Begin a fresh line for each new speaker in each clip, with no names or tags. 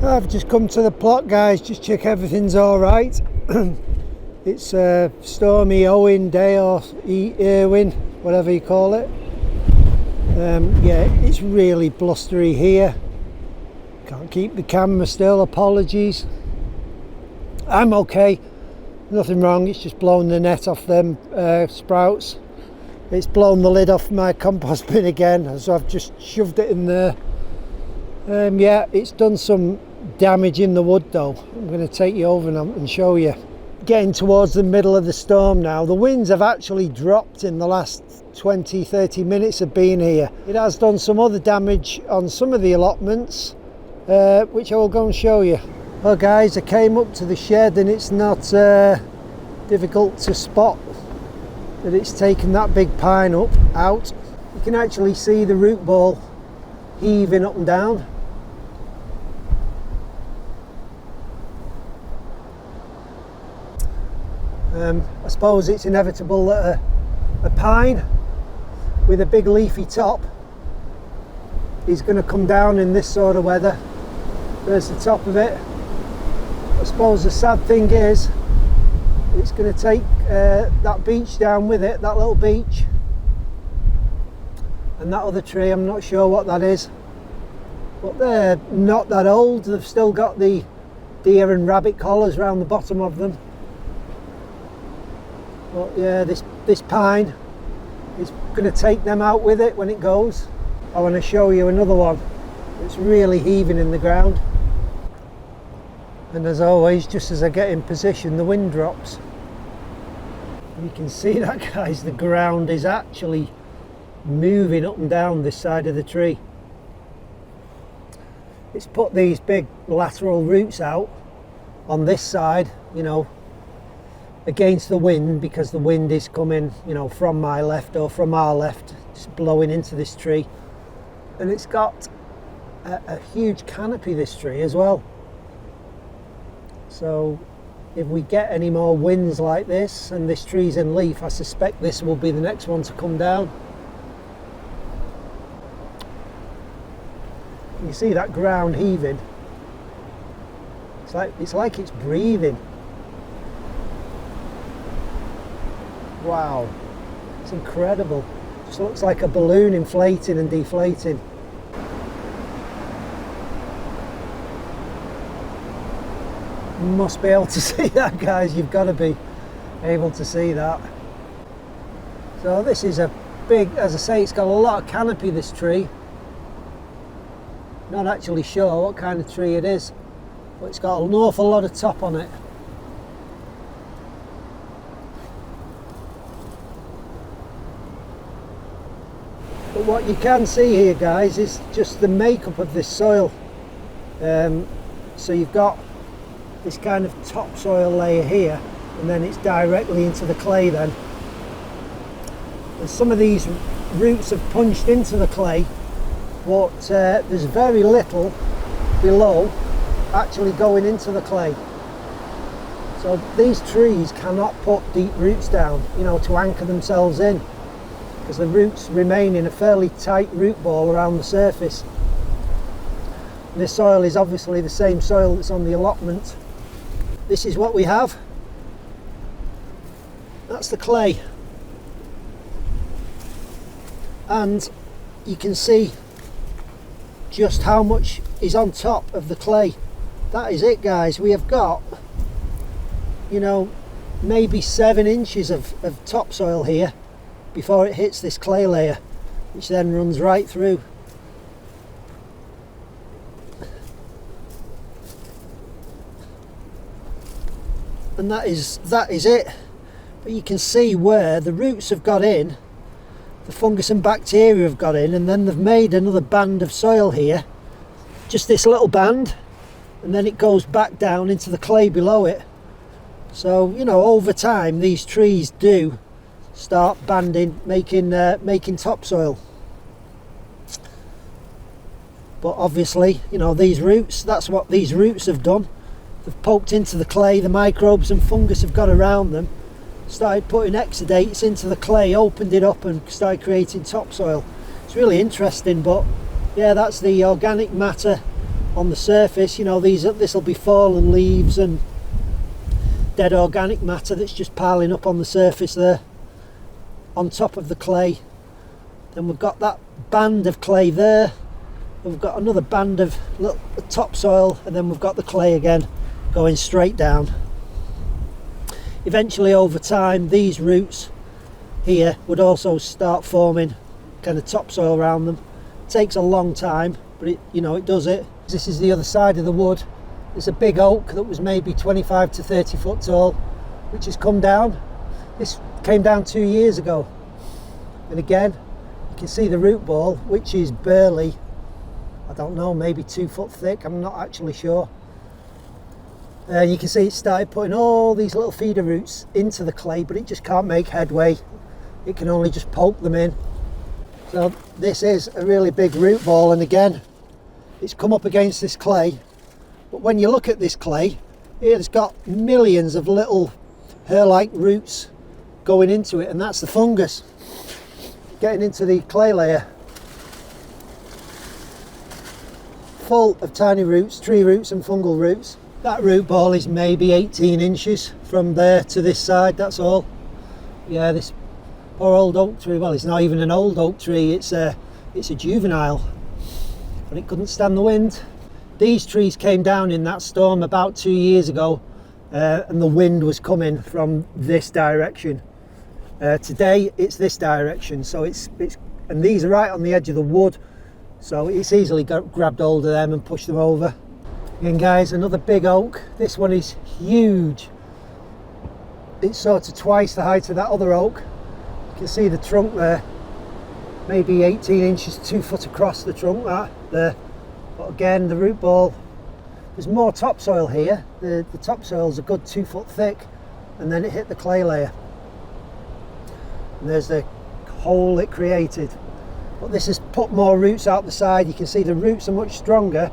I've just come to the plot, guys, just check everything's alright. It's a stormy Eowyn day, or Eowyn, whatever you call it. Yeah, it's really blustery here. Can't keep the camera still, apologies. I'm okay, nothing wrong, it's just blown the net off them sprouts. It's blown the lid off my compost bin again, so I've just shoved it in there. Yeah, it's done some damage in the wood though. I'm going to take you over and show you. Getting towards the middle of the storm now. The winds have actually dropped in the last 20-30 minutes of being here. It has done some other damage on some of the allotments, which I will go and show you. Well guys, I came up to the shed and it's not difficult to spot that it's taken that big pine out. You can actually see the root ball heaving up and down. I suppose it's inevitable that a pine with a big leafy top is going to come down in this sort of weather. There's the top of it. I suppose the sad thing is it's going to take that beech down with it, that little beech, and that other tree. I'm not sure what that is, but they're not that old. They've still got the deer and rabbit collars around the bottom of them. But yeah, this pine is going to take them out with it when it goes. I want to show you another one that's really heaving in the ground. And as always, just as I get in position, the wind drops. You can see that, guys, the ground is actually moving up and down this side of the tree. It's put these big lateral roots out on this side, you know, against the wind, because the wind is coming, you know, from my left or from our left, just blowing into this tree. And it's got a huge canopy, this tree, as well. So if we get any more winds like this and this tree's in leaf, I suspect this will be the next one to come down. You see that ground heaving? It's like it's breathing. Wow, it's incredible. Just looks like a balloon inflating and deflating. You must be able to see that, guys. You've got to be able to see that. So this is a big, as I say, it's got a lot of canopy, this tree. Not actually sure what kind of tree it is, but it's got an awful lot of top on it. But what you can see here, guys, is just the makeup of this soil. So you've got this kind of topsoil layer here, and then it's directly into the clay then. And some of these roots have punched into the clay, but there's very little below actually going into the clay. So these trees cannot put deep roots down, you know, to anchor themselves in, because the roots remain in a fairly tight root ball around the surface. And this soil is obviously the same soil that's on the allotment. This is what we have. That's the clay. And you can see just how much is on top of the clay. That is it, guys. We have got, you know, maybe 7 inches of topsoil here before it hits this clay layer, which then runs right through. And that is it. But you can see where the roots have got in, the fungus and bacteria have got in, and then they've made another band of soil here, just this little band, and then it goes back down into the clay below it. So, you know, over time these trees do start banding, making topsoil. But obviously, you know, these roots, that's what these roots have done. They've poked into the clay, the microbes and fungus have got around them, started putting exudates into the clay, opened it up and started creating topsoil. It's really interesting. But yeah, that's the organic matter on the surface. You know, this will be fallen leaves and dead organic matter that's just piling up on the surface there, on top of the clay. Then we've got that band of clay there. We've got another band of little topsoil, and then we've got the clay again going straight down. Eventually, over time, these roots here would also start forming kind of topsoil around them. It takes a long time, but it does it. This is the other side of the wood. There's a big oak that was maybe 25 to 30 foot tall, which has come down. This came down 2 years ago, and again you can see the root ball, which is barely, I don't know, maybe 2 foot thick. I'm not actually sure. You can see it started putting all these little feeder roots into the clay, but it just can't make headway. It can only just poke them in. So this is a really big root ball, and again it's come up against this clay. But when you look at this clay, it's got millions of little hair-like roots going into it, and that's the fungus getting into the clay layer. Full of tiny roots, tree roots and fungal roots. That root ball is maybe 18 inches from there to this side, that's all. Yeah, this poor old oak tree, well, it's not even an old oak tree, it's a juvenile, but it couldn't stand the wind. These trees came down in that storm about 2 years ago, and the wind was coming from this direction. Today it's this direction, so it's and these are right on the edge of the wood, so it's easily grabbed hold of them and pushed them over. Again guys, another big oak. This one is huge. It's sort of twice the height of that other oak. You can see the trunk there, maybe 18 inches, 2 foot across the trunk that there. But again, the root ball, there's more topsoil here. The topsoil's a good 2 foot thick, and then it hit the clay layer. And there's the hole it created. But this has put more roots out the side. You can see the roots are much stronger.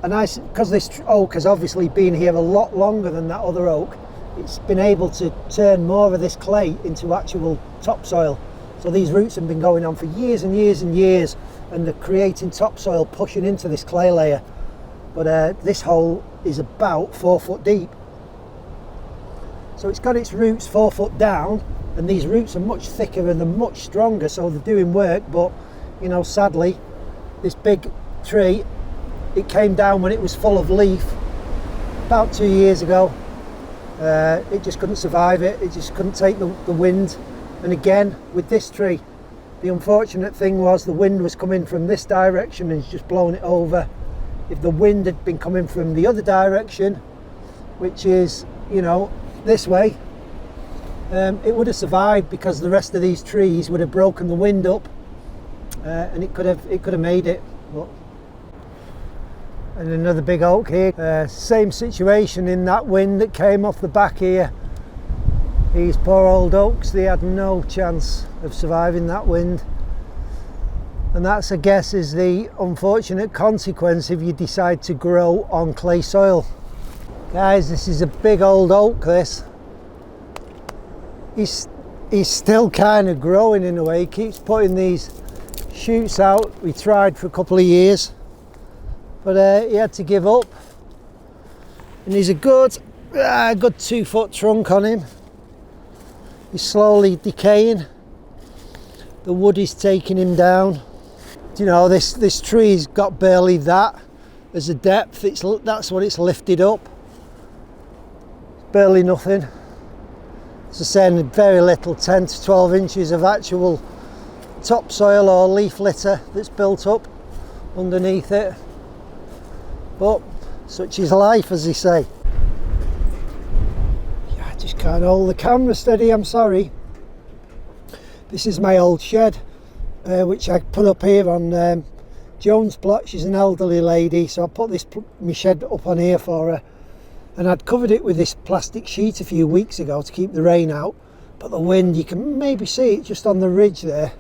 And because this oak has obviously been here a lot longer than that other oak, it's been able to turn more of this clay into actual topsoil. So these roots have been going on for years and years and years, and they're creating topsoil, pushing into this clay layer. But this hole is about 4 foot deep. So it's got its roots 4 foot down, and these roots are much thicker and they're much stronger, so they're doing work. But you know, sadly, this big tree, it came down when it was full of leaf about 2 years ago. It just couldn't survive it. It just couldn't take the wind. And again, with this tree, the unfortunate thing was the wind was coming from this direction and it's just blown it over. If the wind had been coming from the other direction, which is, you know, this way, it would have survived, because the rest of these trees would have broken the wind up, and it could have made it. But, and another big oak here, same situation in that wind that came off the back here. These poor old oaks, they had no chance of surviving that wind. And that's, I guess, is the unfortunate consequence if you decide to grow on clay soil. Guys, this is a big old oak, this. He's still kind of growing in a way. He keeps putting these shoots out. We tried for a couple of years, but he had to give up. And he's a good 2 foot trunk on him. He's slowly decaying. The wood is taking him down. You know, this tree's got barely that as a depth. That's what it's lifted up. Barely nothing. As I said, very little, 10 to 12 inches of actual topsoil or leaf litter that's built up underneath it. But such is life, as they say. I just can't hold the camera steady, I'm sorry. This is my old shed, which I put up here on Joan's plot. She's an elderly lady, so I put my shed up on here for her. And I'd covered it with this plastic sheet a few weeks ago to keep the rain out. But the wind, you can maybe see it just on the ridge there.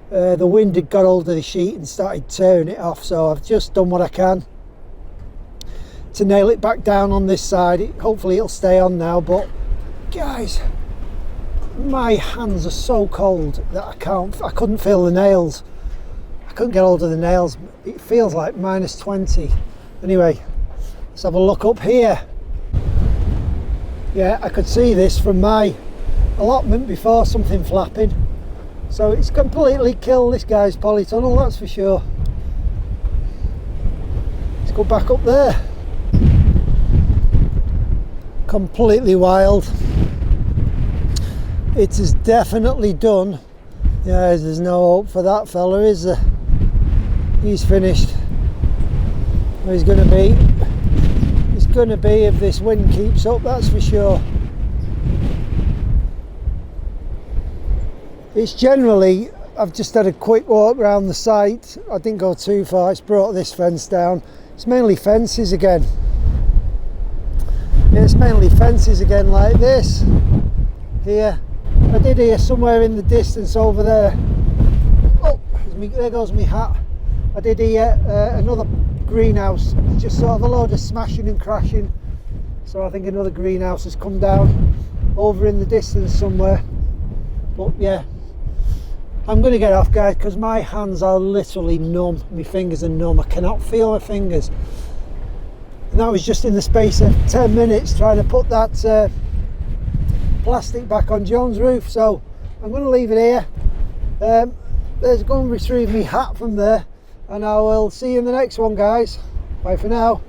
The wind had got hold of the sheet and started tearing it off, so I've just done what I can to nail it back down on this side. Hopefully it'll stay on now, but guys, my hands are so cold that I couldn't feel the nails. I couldn't get hold of the nails. It feels like -20. Anyway, let's have a look up here. Yeah, I could see this from my allotment before, something flapping. So it's completely killed this guy's polytunnel, that's for sure. Let's go back up there. Completely wild. It is definitely done. Yeah, there's no hope for that fella, is there? He's finished. Well, he's going to be. He's going to be if this wind keeps up, that's for sure. It's generally, I've just had a quick walk around the site. I didn't go too far. It's brought this fence down. It's mainly fences again. It's mainly fences again, like this here. I did hear somewhere in the distance over there. Oh, there goes my hat. I did hear another greenhouse, just sort of a load of smashing and crashing. So I think another greenhouse has come down over in the distance somewhere. But yeah, I'm going to get off, guys, because my hands are literally numb. My fingers are numb. I cannot feel my fingers. And that was just in the space of 10 minutes trying to put that plastic back on John's roof. So I'm going to leave it here. There's going to retrieve my hat from there, and I will see you in the next one, guys. Bye for now.